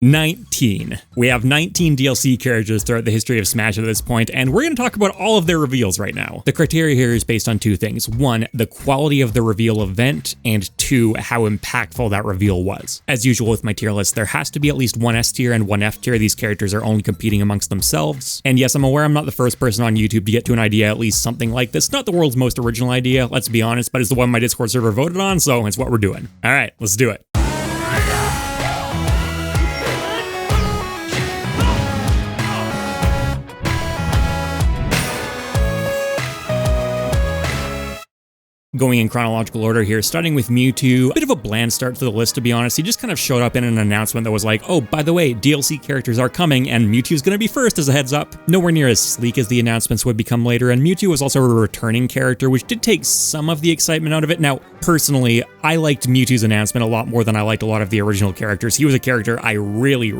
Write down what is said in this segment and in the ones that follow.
19. We have 19 DLC characters throughout the history of Smash at this point, and we're going to talk about all of their reveals right now. The criteria here is based on two things. One, the quality of the reveal event, and two, how impactful that reveal was. As usual with my tier list, there has to be at least one S tier and one F tier. These characters are only competing amongst themselves. And yes, I'm aware I'm not the first person on YouTube to get to an idea at least something like this. Not the world's most original idea, let's be honest, but it's the one my Discord server voted on, so it's what we're doing. All right, let's do it. Going in chronological order here, starting with Mewtwo. A bit of a bland start to the list, to be honest. He just kind of showed up in an announcement that was like, oh, by the way, DLC characters are coming, and Mewtwo's gonna be first as a heads up. Nowhere near as sleek as the announcements would become later, and Mewtwo was also a returning character, which did take some of the excitement out of it. Now, personally, I liked Mewtwo's announcement a lot more than I liked a lot of the original characters. He was a character I really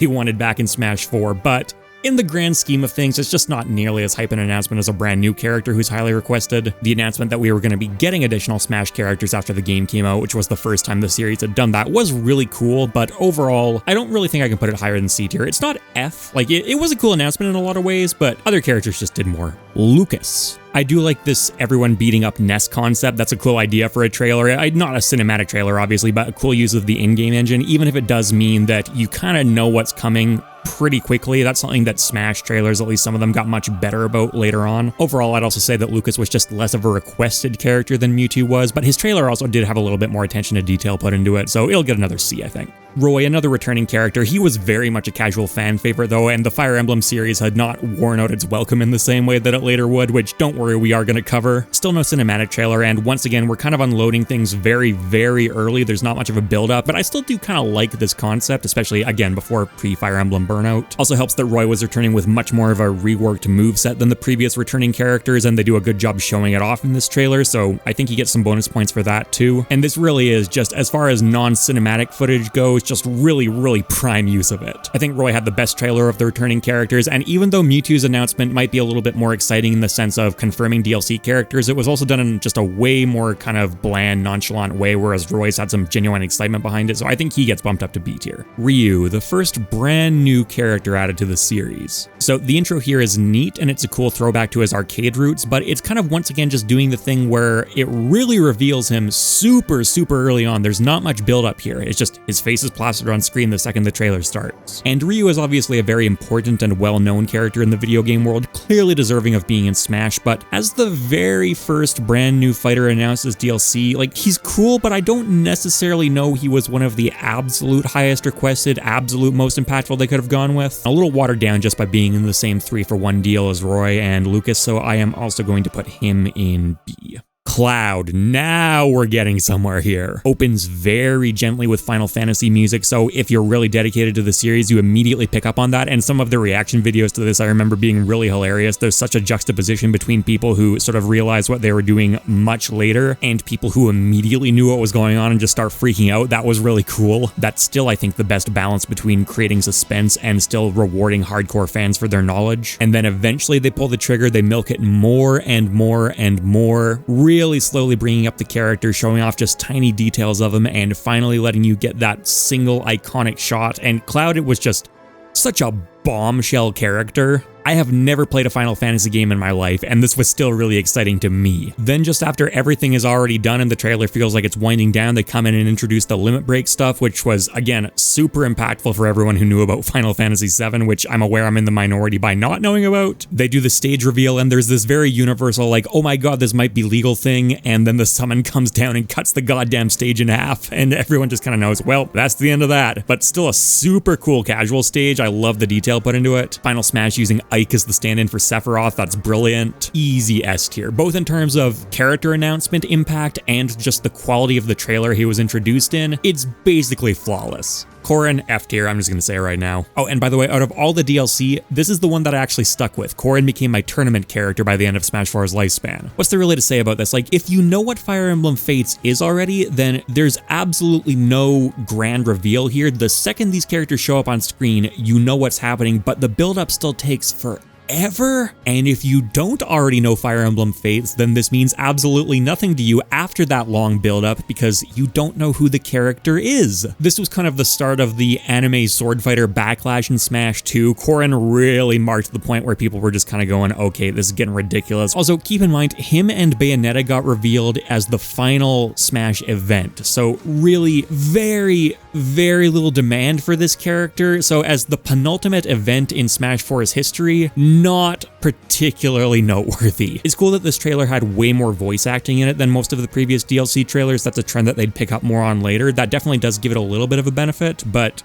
wanted back in Smash 4, but in the grand scheme of things, it's just not nearly as hype an announcement as a brand new character who's highly requested. The announcement that we were going to be getting additional Smash characters after the game came out, which was the first time the series had done that, was really cool, but overall, I don't really think I can put it higher than C tier. It's not F, like it was a cool announcement in a lot of ways, but other characters just did more. Lucas. I do like this everyone beating up Ness concept. That's a cool idea for a trailer. Not a cinematic trailer, obviously, but a cool use of the in-game engine, even if it does mean that you kind of know what's coming pretty quickly. That's something that Smash trailers, at least some of them, got much better about later on. Overall, I'd also say that Lucas was just less of a requested character than Mewtwo was, but his trailer also did have a little bit more attention to detail put into it, so it'll get another C, I think. Roy, another returning character. He was very much a casual fan favorite though, and the Fire Emblem series had not worn out its welcome in the same way that it later would, which don't worry, we are going to cover. Still no cinematic trailer, and once again, we're kind of unloading things very early. There's not much of a build up, but I still do kind of like this concept, especially again before pre-Fire Emblem burnout. Also helps that Roy was returning with much more of a reworked moveset than the previous returning characters, and they do a good job showing it off in this trailer, so I think he gets some bonus points for that too. And this really is just, as far as non-cinematic footage goes, just really prime use of it. I think Roy had the best trailer of the returning characters, and even though Mewtwo's announcement might be a little bit more exciting in the sense of confirming DLC characters, it was also done in just a way more kind of bland, nonchalant way, whereas Roy's had some genuine excitement behind it, so I think he gets bumped up to B tier. Ryu, the first brand new character added to the series. So the intro here is neat, and it's a cool throwback to his arcade roots, but it's kind of once again just doing the thing where it really reveals him super early on. There's not much build up here. It's just his face is plastered on screen the second the trailer starts. And Ryu is obviously a very important and well-known character in the video game world, clearly deserving of being in Smash, but as the very first brand new fighter announced as DLC, like, he's cool, but I don't necessarily know he was one of the absolute highest requested, absolute most impactful they could have gone with. A little watered down just by being in the same 3-for-1 deal as Roy and Lucas, so I am also going to put him in B. Cloud, now we're getting somewhere here. Opens very gently with Final Fantasy music, so if you're really dedicated to the series, you immediately pick up on that, and some of the reaction videos to this I remember being really hilarious. There's such a juxtaposition between people who sort of realized what they were doing much later and people who immediately knew what was going on and just start freaking out. That was really cool. That's still, I think, the best balance between creating suspense and still rewarding hardcore fans for their knowledge. And then eventually they pull the trigger, they milk it more and more, really slowly bringing up the character, showing off just tiny details of him, and finally letting you get that single iconic shot. And Cloud, it was just such a bombshell character. I have never played a Final Fantasy game in my life, and this was still really exciting to me. Then just after everything is already done and the trailer feels like it's winding down, they come in and introduce the limit break stuff, which was, again, super impactful for everyone who knew about Final Fantasy VII, which I'm aware I'm in the minority by not knowing about. They do the stage reveal, and there's this very universal, like, oh my god, this might be legal thing, and then the summon comes down and cuts the goddamn stage in half, and everyone just kind of knows, well, that's the end of that. But still a super cool casual stage. I love the detail put into it. Final Smash using Ike as the stand-in for Sephiroth, that's brilliant. Easy S tier, both in terms of character announcement impact and just the quality of the trailer he was introduced in. It's basically flawless. Corrin, F tier, I'm just gonna say it right now. Oh, and by the way, out of all the DLC, this is the one that I actually stuck with. Corrin became my tournament character by the end of Smash 4's lifespan. What's there really to say about this? Like, if you know what Fire Emblem Fates is already, then there's absolutely no grand reveal here. The second these characters show up on screen, you know what's happening, but the build-up still takes forever ever. And if you don't already know Fire Emblem Fates, then this means absolutely nothing to you after that long build-up because you don't know who the character is. This was kind of the start of the anime sword fighter backlash in Smash 2. Corrin really marked the point where people were just kind of going, okay, this is getting ridiculous. Also, keep in mind, him and Bayonetta got revealed as the final Smash event. So really very little demand for this character. So as the penultimate event in Smash 4's history, not particularly noteworthy. It's cool that this trailer had way more voice acting in it than most of the previous DLC trailers. That's a trend that they'd pick up more on later. That definitely does give it a little bit of a benefit, but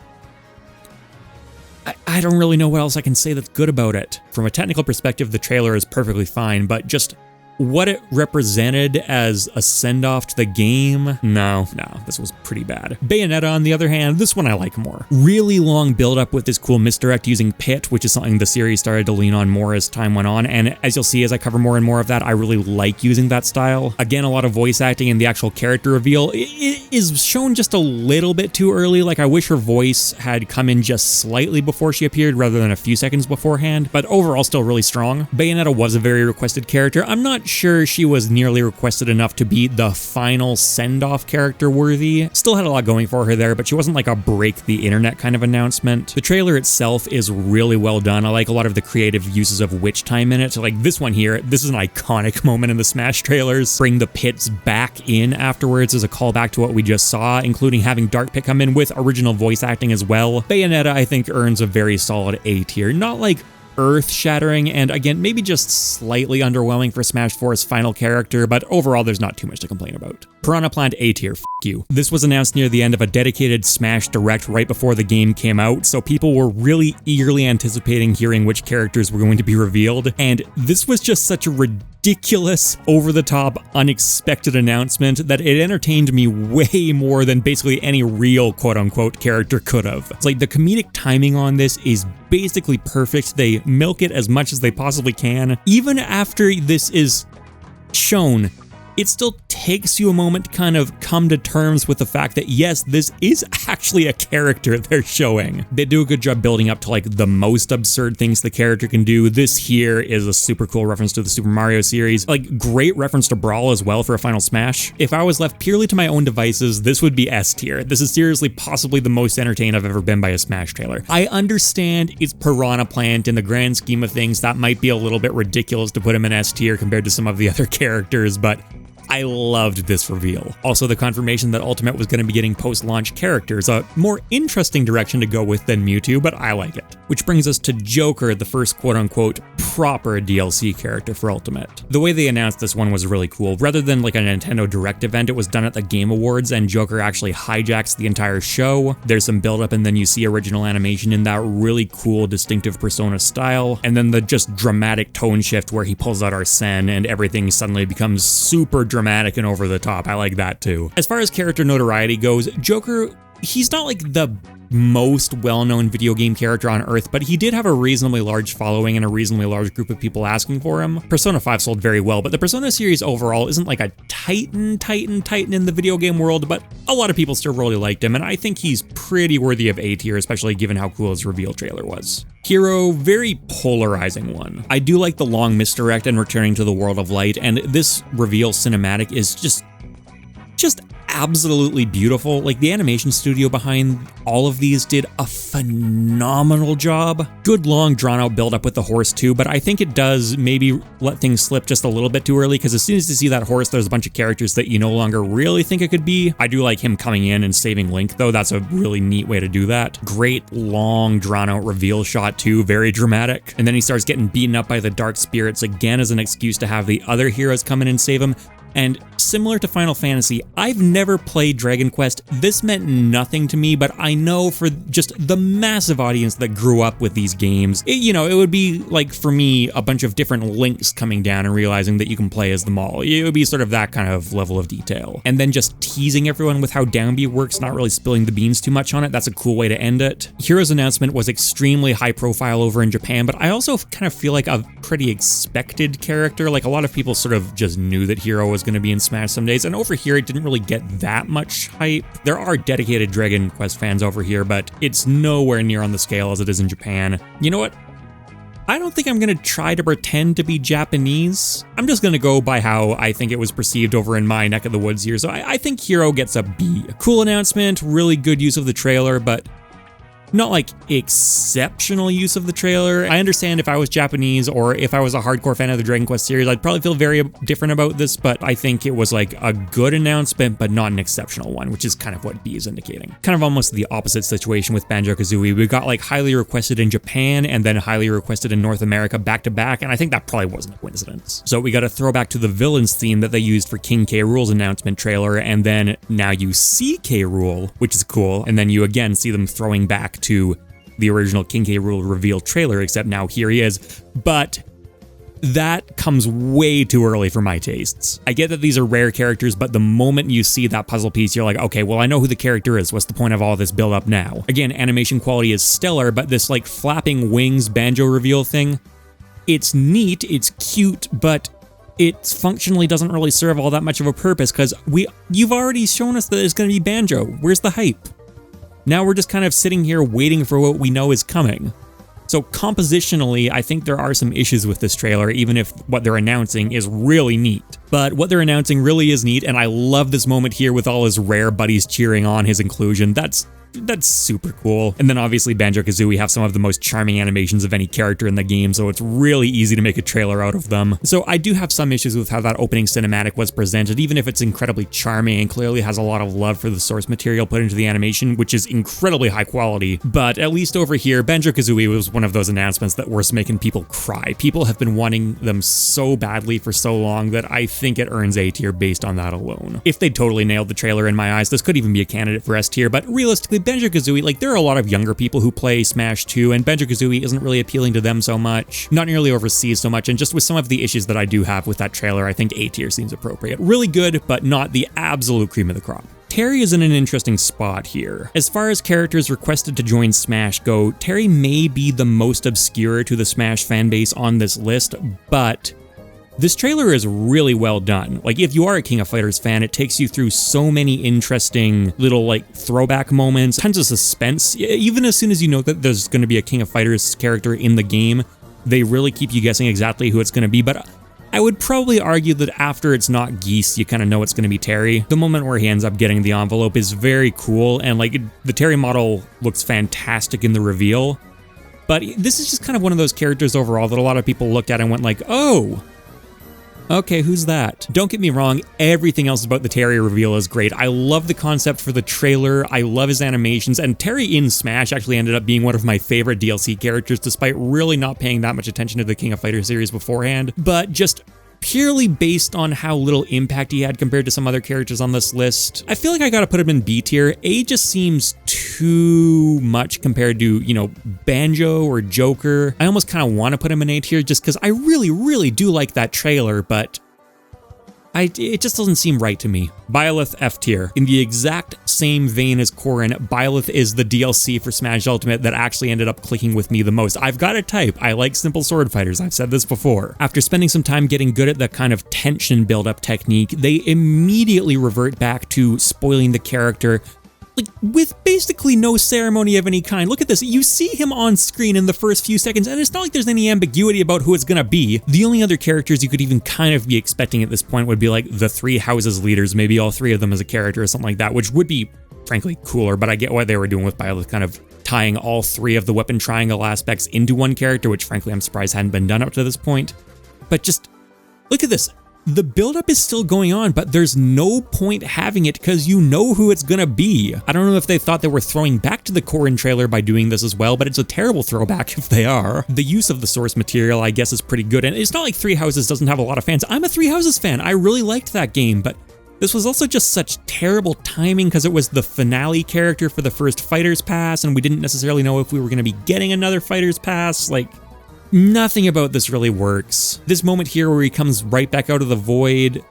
I don't really know what else I can say that's good about it. From a technical perspective, the trailer is perfectly fine, but just what it represented as a send-off to the game, no, this was pretty bad. Bayonetta, on the other hand, this one I like more. Really long build-up with this cool misdirect using Pit, which is something the series started to lean on more as time went on, and as you'll see as I cover more and more of that, I really like using that style. Again, a lot of voice acting and the actual character reveal is shown just a little bit too early. Like, I wish her voice had come in just slightly before she appeared rather than a few seconds beforehand, but overall still really strong. Bayonetta was a very requested character. I'm not sure she was nearly requested enough to be the final send-off character worthy. Still had a lot going for her there, but she wasn't like a break the internet kind of announcement. The trailer itself is really well done. I like a lot of the creative uses of witch time in it. So like this one here, this is an iconic moment in the Smash trailers. Bring the pits back in afterwards as a callback to what we just saw, including having Dark Pit come in with original voice acting as well. Bayonetta, I think, earns a very solid A tier. Not like earth-shattering, and again, maybe just slightly underwhelming for Smash 4's final character, but overall there's not too much to complain about. Piranha Plant A tier, f*** you. This was announced near the end of a dedicated Smash Direct right before the game came out, so people were really eagerly anticipating hearing which characters were going to be revealed, and this was just such a ridiculous, over-the-top, unexpected announcement that it entertained me way more than basically any real quote-unquote character could have. It's like the comedic timing on this is basically perfect. They milk it as much as they possibly can. Even after this is shown, it still takes you a moment to kind of come to terms with the fact that yes, this is actually a character they're showing. They do a good job building up to like the most absurd things the character can do. This here is a super cool reference to the Super Mario series. Like, great reference to Brawl as well for a final Smash. If I was left purely to my own devices, this would be S tier. This is seriously possibly the most entertained I've ever been by a Smash trailer. I understand it's Piranha Plant. In the grand scheme of things, that might be a little bit ridiculous to put him in S tier compared to some of the other characters, but I loved this reveal. Also, the confirmation that Ultimate was going to be getting post-launch characters, a more interesting direction to go with than Mewtwo, but I like it. Which brings us to Joker, the first quote-unquote proper DLC character for Ultimate. The way they announced this one was really cool. Rather than like a Nintendo Direct event, it was done at the Game Awards, and Joker actually hijacks the entire show. There's some build-up, and then you see original animation in that really cool, distinctive Persona style, and then the just dramatic tone shift where he pulls out Arsene and everything suddenly becomes super dramatic and over the top. I like that too. As far as character notoriety goes, Joker, he's not like the most well-known video game character on Earth, but he did have a reasonably large following and a reasonably large group of people asking for him. Persona 5 sold very well, but the Persona series overall isn't like a titan in the video game world, but a lot of people still really liked him, and I think he's pretty worthy of A tier, especially given how cool his reveal trailer was. Hero, very polarizing one. I do like the long misdirect and returning to the world of light, and this reveal cinematic is just absolutely beautiful. Like, the animation studio behind all of these did a phenomenal job. Good long drawn out build up with the horse too, but I think it does maybe let things slip just a little bit too early, because as soon as you see that horse, there's a bunch of characters that you no longer really think it could be. I do like him coming in and saving Link though. That's a really neat way to do that. Great long drawn out reveal shot too, very dramatic. And then he starts getting beaten up by the dark spirits again as an excuse to have the other heroes come in and save him. And similar to Final Fantasy, I've never played Dragon Quest. This meant nothing to me, but I know for just the massive audience that grew up with these games, it would be like, for me, a bunch of different links coming down and realizing that you can play as them all. It would be sort of that kind of level of detail. And then just teasing everyone with how down B works, not really spilling the beans too much on it. That's a cool way to end it. Hero's announcement was extremely high profile over in Japan, but I also kind of feel like a pretty expected character. Like, a lot of people sort of just knew that Hero was going to be in Smash some days, and over here it didn't really get that much hype. There are dedicated Dragon Quest fans over here, but it's nowhere near on the scale as it is in Japan. You know what? I don't think I'm gonna try to pretend to be Japanese. I'm just gonna go by how I think it was perceived over in my neck of the woods here. So I think Hero gets a B. A cool announcement, really good use of the trailer, but not like exceptional use of the trailer. I understand if I was Japanese or if I was a hardcore fan of the Dragon Quest series, I'd probably feel very different about this, but I think it was like a good announcement, but not an exceptional one, which is kind of what B is indicating. Kind of almost the opposite situation with Banjo-Kazooie. We got like highly requested in Japan and then highly requested in North America back to back, and I think that probably wasn't a coincidence. So we got a throwback to the villains theme that they used for King K. Rool's announcement trailer, and then now you see K. Rool, which is cool, and then you again see them throwing back to the original King K. Rool reveal trailer, except now here he is, but that comes way too early for my tastes. I get that these are rare characters, but the moment you see that puzzle piece, you're like, okay, well, I know who the character is. What's the point of all this build up now? Again, animation quality is stellar, but this like flapping wings banjo reveal thing, it's neat, it's cute, but it functionally doesn't really serve all that much of a purpose because you've already shown us that it's going to be Banjo. Where's the hype? Now we're just kind of sitting here waiting for what we know is coming. So compositionally, I think there are some issues with this trailer, even if what they're announcing is really neat. But what they're announcing really is neat, and I love this moment here with all his rare buddies cheering on his inclusion. That's super cool. And then obviously Banjo-Kazooie have some of the most charming animations of any character in the game, so it's really easy to make a trailer out of them. So I do have some issues with how that opening cinematic was presented, even if it's incredibly charming and clearly has a lot of love for the source material put into the animation, which is incredibly high quality. But at least over here, Banjo-Kazooie was one of those announcements that was making people cry. People have been wanting them so badly for so long that I think it earns A tier based on that alone. If they totally nailed the trailer in my eyes, this could even be a candidate for S tier, but realistically, Banjo-Kazooie, like there are a lot of younger people who play Smash 2, and Banjo-Kazooie isn't really appealing to them so much, not nearly overseas so much, and just with some of the issues that I do have with that trailer, I think A tier seems appropriate. Really good, but not the absolute cream of the crop. Terry is in an interesting spot here. As far as characters requested to join Smash go, Terry may be the most obscure to the Smash fanbase on this list, but this trailer is really well done. Like, if you are a King of Fighters fan, it takes you through so many interesting little, like, throwback moments, tons of suspense. Even as soon as you know that there's going to be a King of Fighters character in the game, they really keep you guessing exactly who it's going to be. But I would probably argue that after it's not Geese, you kind of know it's going to be Terry. The moment where he ends up getting the envelope is very cool, and, like, the Terry model looks fantastic in the reveal. But this is just kind of one of those characters overall that a lot of people looked at and went like, oh, okay, who's that? Don't get me wrong, everything else about the Terry reveal is great. I love the concept for the trailer, I love his animations, and Terry in Smash actually ended up being one of my favorite DLC characters despite really not paying that much attention to the King of Fighters series beforehand. But just purely based on how little impact he had compared to some other characters on this list, I feel like I gotta put him in B tier. A just seems too much compared to, you know, Banjo or Joker. I almost kind of want to put him in A tier just because I really, really do like that trailer, but it just doesn't seem right to me. Biola F tier. In the exact same vein as Corrin, Biola is the DLC for Smash Ultimate that actually ended up clicking with me the most. I've got a type. I like simple sword fighters. I've said this before. After spending some time getting good at that kind of tension build-up technique, they immediately revert back to spoiling the character, like, with basically no ceremony of any kind. Look at this. You see him on screen in the first few seconds, and it's not like there's any ambiguity about who it's gonna be. The only other characters you could even kind of be expecting at this point would be like the three houses leaders, maybe all three of them as a character or something like that, which would be, frankly, cooler, but I get what they were doing with Biola, kind of tying all three of the weapon triangle aspects into one character, which frankly I'm surprised hadn't been done up to this point. But just look at this. The buildup is still going on, but there's no point having it because you know who it's gonna be. I don't know if they thought they were throwing back to the Corrin trailer by doing this as well, but it's a terrible throwback if they are. The use of the source material, I guess, is pretty good, and it's not like Three Houses doesn't have a lot of fans. I'm a Three Houses fan. I really liked that game, but this was also just such terrible timing because it was the finale character for the first Fighters Pass, and we didn't necessarily know if we were gonna be getting another Fighters Pass. Like, nothing about this really works. This moment here where he comes right back out of the void,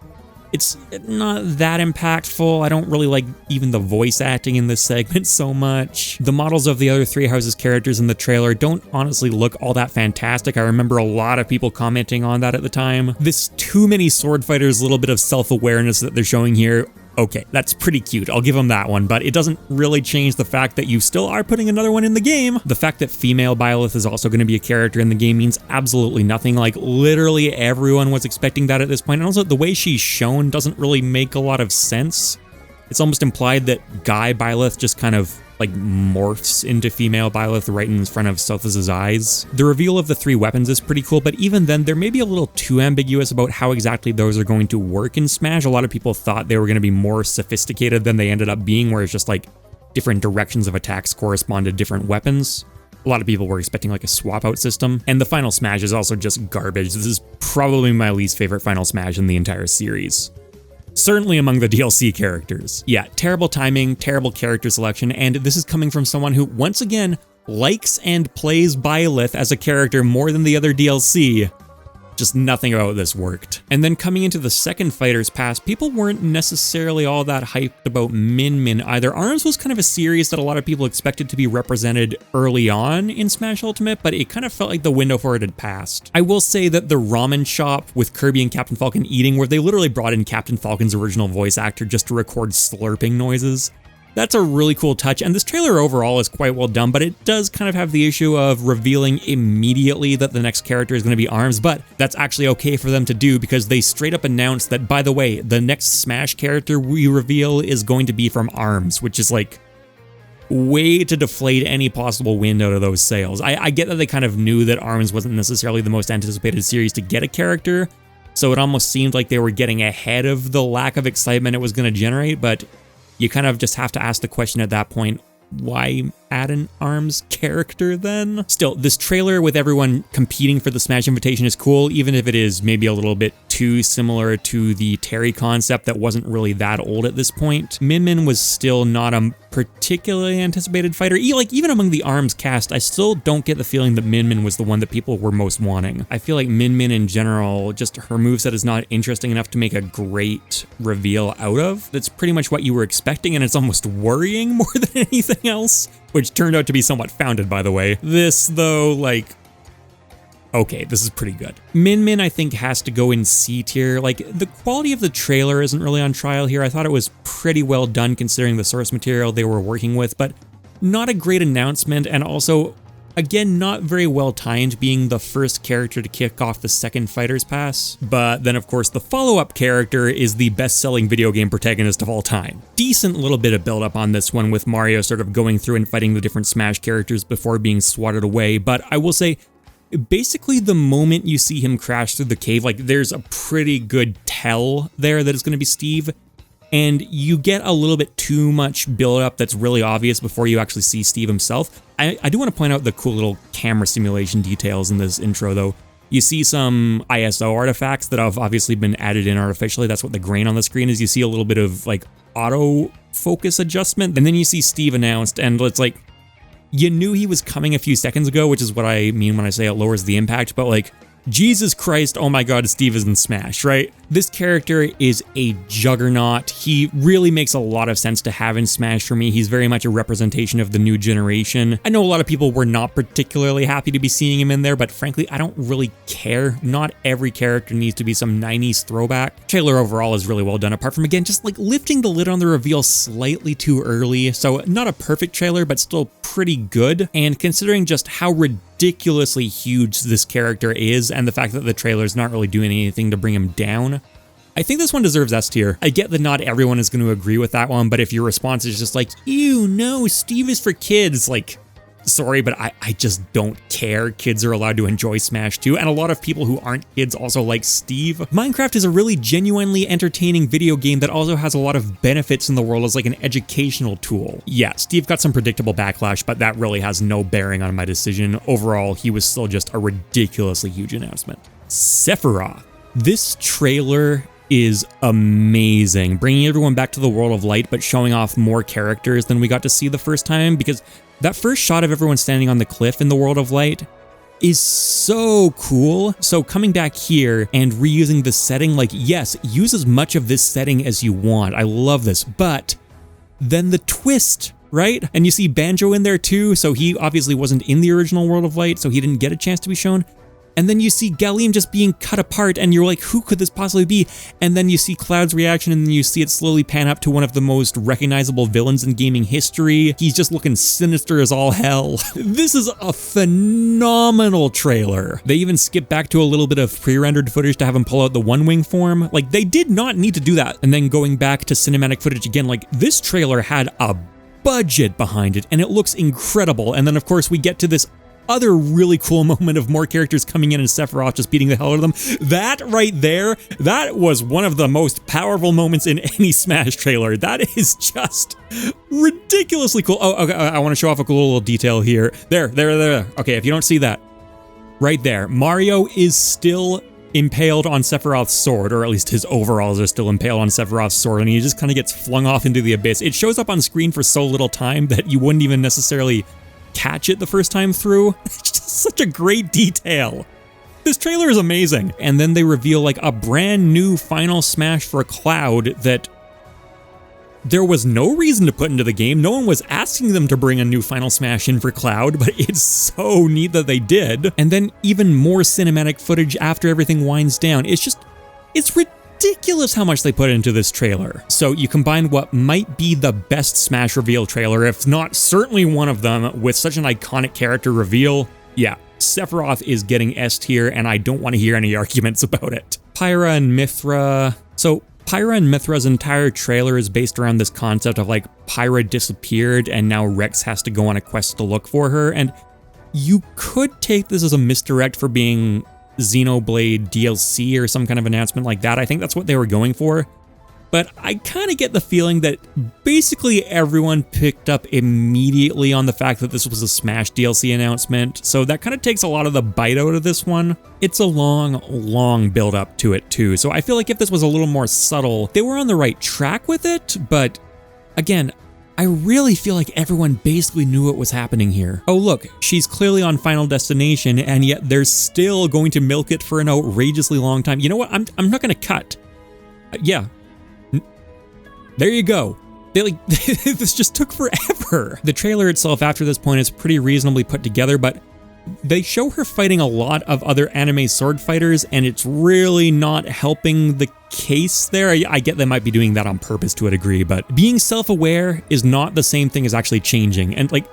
it's not that impactful. I don't really like even the voice acting in this segment so much. The models of the other Three Houses characters in the trailer don't honestly look all that fantastic. I remember a lot of people commenting on that at the time. This too many sword fighters, little bit of self-awareness that they're showing here Okay, that's pretty cute, I'll give him that one, but it doesn't really change the fact that you still are putting another one in the game. The fact that female Biola is also going to be a character in the game means absolutely nothing. Like, literally everyone was expecting that at this point, and also the way she's shown doesn't really make a lot of sense. It's almost implied that Guy Byleth just kind of like morphs into female Byleth right in front of Sothis' eyes. The reveal of the 3 weapons is pretty cool, but even then, they're maybe a little too ambiguous about how exactly those are going to work in Smash. A lot of people thought they were going to be more sophisticated than they ended up being, where it's just like different directions of attacks correspond to different weapons. A lot of people were expecting like a swap out system. And the final Smash is also just garbage. This is probably my least favorite final Smash in the entire series. Certainly among the DLC characters. Yeah, terrible timing, terrible character selection, and this is coming from someone who, once again, likes and plays Byleth as a character more than the other DLC. Just nothing about this worked. And then coming into the second Fighter's Pass, people weren't necessarily all that hyped about Min Min either. ARMS was kind of a series that a lot of people expected to be represented early on in Smash Ultimate, but it kind of felt like the window for it had passed. I will say that the ramen shop with Kirby and Captain Falcon eating, where they literally brought in Captain Falcon's original voice actor just to record slurping noises, that's a really cool touch, and this trailer overall is quite well done, but it does kind of have the issue of revealing immediately that the next character is going to be ARMS, but that's actually okay for them to do because they straight up announced that, by the way, the next Smash character we reveal is going to be from ARMS, which is like way to deflate any possible wind out of those sails. I get that they kind of knew that ARMS wasn't necessarily the most anticipated series to get a character, so it almost seemed like they were getting ahead of the lack of excitement it was going to generate, but you kind of just have to ask the question at that point, why add an ARMS character then? Still, this trailer with everyone competing for the Smash Invitation is cool, even if it is maybe a little bit too similar to the Terry concept that wasn't really that old at this point. Min Min was still not a particularly anticipated fighter. Like, even among the ARMS cast, I still don't get the feeling that Min Min was the one that people were most wanting. I feel like Min Min in general, just her moveset is not interesting enough to make a great reveal out of. That's pretty much what you were expecting, and it's almost worrying more than anything else, which turned out to be somewhat founded, by the way. This, though, like, okay, this is pretty good. Min Min, I think, has to go in C tier. Like, the quality of the trailer isn't really on trial here. I thought it was pretty well done considering the source material they were working with, but not a great announcement, and also, again, not very well timed, being the first character to kick off the second Fighter's Pass. But then, of course, the follow-up character is the best-selling video game protagonist of all time. Decent little bit of build-up on this one, with Mario sort of going through and fighting the different Smash characters before being swatted away, but I will say, basically the moment you see him crash through the cave, like, there's a pretty good tell there that it's going to be Steve, and you get a little bit too much build-up that's really obvious before you actually see Steve himself. I do want to point out the cool little camera simulation details in this intro, though. You see some ISO artifacts that have obviously been added in artificially. That's what the grain on the screen is. You see a little bit of, like, auto focus adjustment, and then you see Steve announced, and it's like, you knew he was coming a few seconds ago, which is what I mean when I say it lowers the impact, but like, Jesus Christ, oh my god, Steve is in Smash, right? This character is a juggernaut. He really makes a lot of sense to have in Smash for me. He's very much a representation of the new generation. I know a lot of people were not particularly happy to be seeing him in there, but frankly, I don't really care. Not every character needs to be some 90s throwback. Trailer overall is really well done, apart from, again, just like lifting the lid on the reveal slightly too early. So not a perfect trailer, but still pretty good. And considering just how ridiculously huge this character is, and the fact that the trailer's not really doing anything to bring him down, I think this one deserves S tier. I get that not everyone is going to agree with that one, but if your response is just like, ew, no, Steve is for kids, like, sorry, but I just don't care. Kids are allowed to enjoy Smash too, and a lot of people who aren't kids also like Steve. Minecraft is a really genuinely entertaining video game that also has a lot of benefits in the world as like an educational tool. Yeah, Steve got some predictable backlash, but that really has no bearing on my decision. Overall, he was still just a ridiculously huge announcement. Sephiroth. This trailer is amazing, bringing everyone back to the world of light, but showing off more characters than we got to see the first time, because that first shot of everyone standing on the cliff in the world of light is so cool. So coming back here and reusing the setting, like, yes, use as much of this setting as you want. I love this, but then the twist, right? And you see Banjo in there too, so he obviously wasn't in the original world of light, so he didn't get a chance to be shown. And then you see Galim just being cut apart, and you're like, who could this possibly be? And then you see Cloud's reaction, and then you see it slowly pan up to one of the most recognizable villains in gaming history. He's just looking sinister as all hell. This is a phenomenal trailer. They even skip back to a little bit of pre-rendered footage to have him pull out the one-wing form. Like, they did not need to do that. And then going back to cinematic footage again, like, this trailer had a budget behind it, and it looks incredible. And then, of course, we get to this other really cool moment of more characters coming in and Sephiroth just beating the hell out of them. That right there, that was one of the most powerful moments in any Smash trailer. That is just ridiculously cool. Oh, okay, I want to show off a cool little detail here. There. Okay, if you don't see that, right there, Mario is still impaled on Sephiroth's sword, or at least his overalls are still impaled on Sephiroth's sword, and he just kind of gets flung off into the abyss. It shows up on screen for so little time that you wouldn't even necessarily catch it the first time through. It's just such a great detail. This trailer is amazing. And then they reveal like a brand new Final Smash for Cloud that there was no reason to put into the game. No one was asking them to bring a new Final Smash in for Cloud, but it's so neat that they did. And then even more cinematic footage after everything winds down. It's ridiculous how much they put into this trailer. So you combine what might be the best Smash reveal trailer, if not certainly one of them, with such an iconic character reveal. Yeah, Sephiroth is getting S tier, and I don't want to hear any arguments about it. Pyra and Mithra. So Pyra and Mithra's entire trailer is based around this concept of like Pyra disappeared and now Rex has to go on a quest to look for her. And you could take this as a misdirect for being Xenoblade DLC or some kind of announcement like that. I think that's what they were going for. But I kind of get the feeling that basically everyone picked up immediately on the fact that this was a Smash DLC announcement. So that kind of takes a lot of the bite out of this one. It's a long build up to it too. So I feel like if this was a little more subtle, they were on the right track with it. But again, I really feel like everyone basically knew what was happening here. Oh look, she's clearly on Final Destination, and yet they're still going to milk it for an outrageously long time. You know what? I'm not going to cut. Yeah. There you go. This just took forever. The trailer itself after this point is pretty reasonably put together, but they show her fighting a lot of other anime sword fighters, and it's really not helping the case there. I get they might be doing that on purpose to a degree, but being self-aware is not the same thing as actually changing. And like,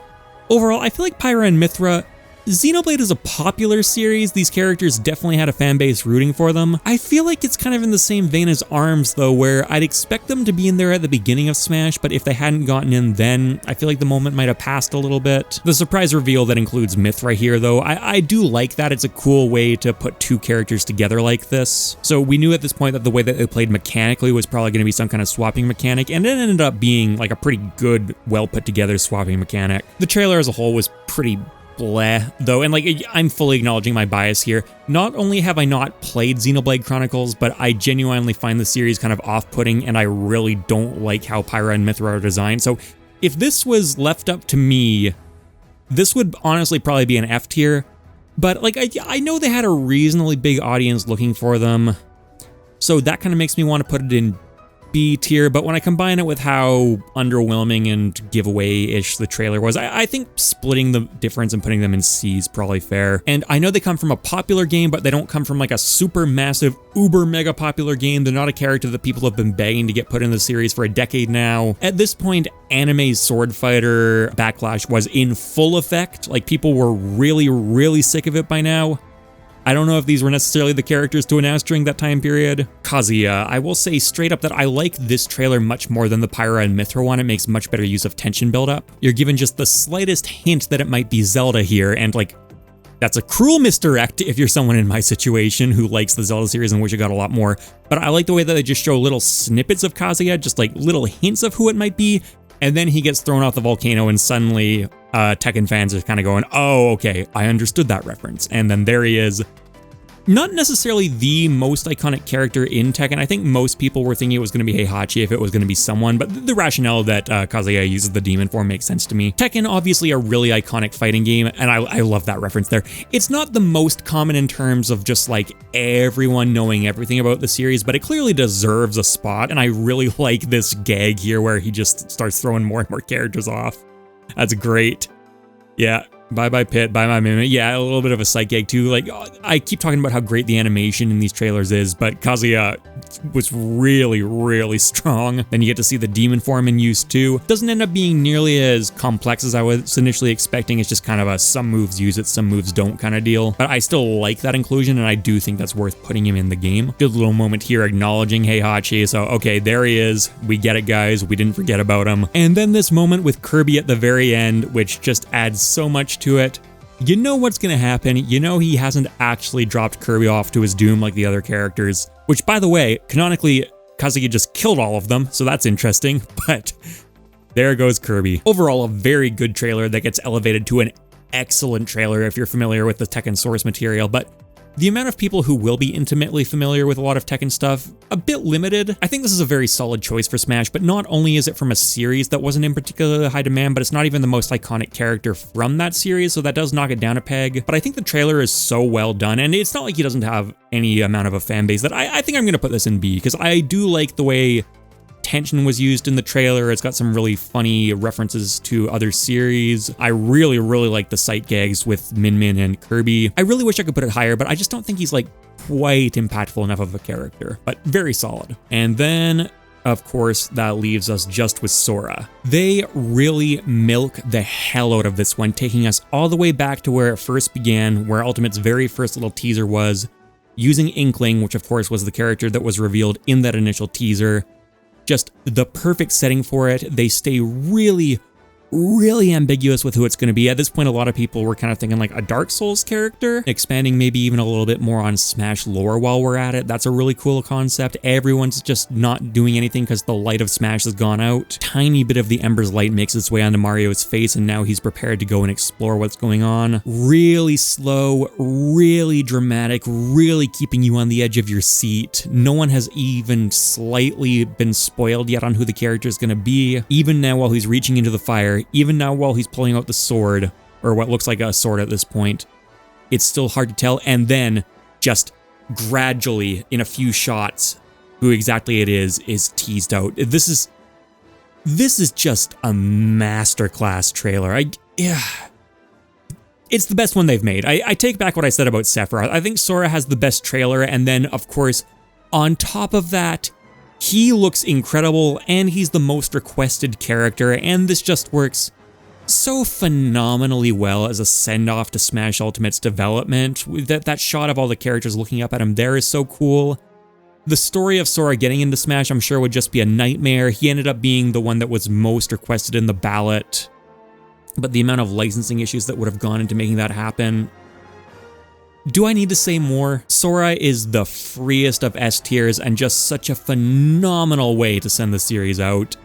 overall, I feel like Pyra and Mithra, Xenoblade is a popular series. These characters definitely had a fan base rooting for them. I feel like it's kind of in the same vein as ARMS though, where I'd expect them to be in there at the beginning of Smash, but if they hadn't gotten in then, I feel like the moment might have passed a little bit. The surprise reveal that includes Mithra here though, I do like that. It's a cool way to put two characters together like this. So we knew at this point that the way that they played mechanically was probably going to be some kind of swapping mechanic, and it ended up being like a pretty good, well put together swapping mechanic. The trailer as a whole was pretty bleh though, and like I'm fully acknowledging my bias here. Not only have I not played Xenoblade Chronicles, but I genuinely find the series kind of off-putting, and I really don't like how Pyra and Mithra are designed. So if this was left up to me, this would honestly probably be an F tier. But like I know they had a reasonably big audience looking for them, so that kind of makes me want to put it in B tier, but when I combine it with how underwhelming and giveaway-ish the trailer was, I think splitting the difference and putting them in C is probably fair. And I know they come from a popular game, but they don't come from like a super massive, uber mega popular game. They're not a character that people have been begging to get put in the series for a decade now. At this point, anime sword fighter backlash was in full effect. Like, people were really sick of it by now. I don't know if these were necessarily the characters to announce during that time period. Kazuya, I will say straight up that I like this trailer much more than the Pyra and Mithra one. It makes much better use of tension buildup. You're given just the slightest hint that it might be Zelda here, and like, that's a cruel misdirect if you're someone in my situation who likes the Zelda series and wish it got a lot more. But I like the way that they just show little snippets of Kazuya, just like little hints of who it might be, and then he gets thrown off the volcano and suddenly Tekken fans are kind of going, oh, okay, I understood that reference. And then there he is. Not necessarily the most iconic character in Tekken. I think most people were thinking it was going to be Heihachi if it was going to be someone, but the rationale that Kazuya uses the demon form makes sense to me. Tekken, obviously a really iconic fighting game, and I love that reference there. It's not the most common in terms of just like everyone knowing everything about the series, but it clearly deserves a spot, and I really like this gag here where he just starts throwing more and more characters off. That's great. Yeah. Bye-bye Pit, bye-bye Mimit. Yeah, a little bit of a sight gag too. Like, I keep talking about how great the animation in these trailers is, but Kazuya was really, really strong. Then you get to see the demon form in use too. Doesn't end up being nearly as complex as I was initially expecting. It's just kind of a some moves use it, some moves don't kind of deal. But I still like that inclusion, and I do think that's worth putting him in the game. Good little moment here acknowledging Heihachi. So, okay, there he is. We get it, guys. We didn't forget about him. And then this moment with Kirby at the very end, which just adds so much to it. You know what's gonna happen. You know he hasn't actually dropped Kirby off to his doom like the other characters, which, by the way, canonically, Kazuya just killed all of them, so that's interesting, but there goes Kirby. Overall, a very good trailer that gets elevated to an excellent trailer if you're familiar with the Tekken source material, but the amount of people who will be intimately familiar with a lot of Tekken stuff, a bit limited. I think this is a very solid choice for Smash, but not only is it from a series that wasn't in particularly high demand, but it's not even the most iconic character from that series, so that does knock it down a peg. But I think the trailer is so well done, and it's not like he doesn't have any amount of a fan base that I think I'm gonna put this in B, because I do like the way tension was used in the trailer. It's got some really funny references to other series. I really like the sight gags with Min Min and Kirby. I really wish I could put it higher, but I just don't think he's like quite impactful enough of a character, but very solid. And then, of course, that leaves us just with Sora. They really milk the hell out of this one, taking us all the way back to where it first began, where Ultimate's very first little teaser was, using Inkling, which of course was the character that was revealed in that initial teaser. Just the perfect setting for it. They stay really ambiguous with who it's going to be. At this point, a lot of people were kind of thinking like a Dark Souls character, expanding maybe even a little bit more on Smash lore while we're at it. That's a really cool concept. Everyone's just not doing anything because the light of Smash has gone out. Tiny bit of the Ember's light makes its way onto Mario's face, and now he's prepared to go and explore what's going on. Really slow, really dramatic, really keeping you on the edge of your seat. No one has even slightly been spoiled yet on who the character is going to be. Even now while he's reaching into the fire, even now while he's pulling out the sword, or what looks like a sword at this point, it's still hard to tell. And then just gradually in a few shots, who exactly it is teased out. This is just a masterclass trailer. It's the best one they've made. I take back what I said about Sephiroth. I think Sora has the best trailer, and then of course, on top of that, he looks incredible, and he's the most requested character, and this just works so phenomenally well as a send-off to Smash Ultimate's development. That shot of all the characters looking up at him there is so cool. The story of Sora getting into Smash, I'm sure, would just be a nightmare. He ended up being the one that was most requested in the ballot, but the amount of licensing issues that would have gone into making that happen. Do I need to say more? Sora is the freest of S tiers and just such a phenomenal way to send the series out.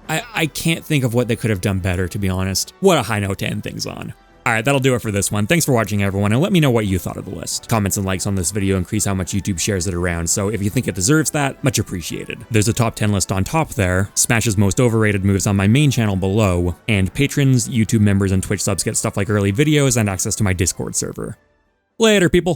I can't think of what they could have done better, to be honest. What a high note to end things on. Alright, that'll do it for this one. Thanks for watching, everyone, and let me know what you thought of the list. Comments and likes on this video increase how much YouTube shares it around, so if you think it deserves that, much appreciated. There's a top 10 list on top there, Smash's most overrated moves on my main channel below, and patrons, YouTube members, and Twitch subs get stuff like early videos and access to my Discord server. Later, people.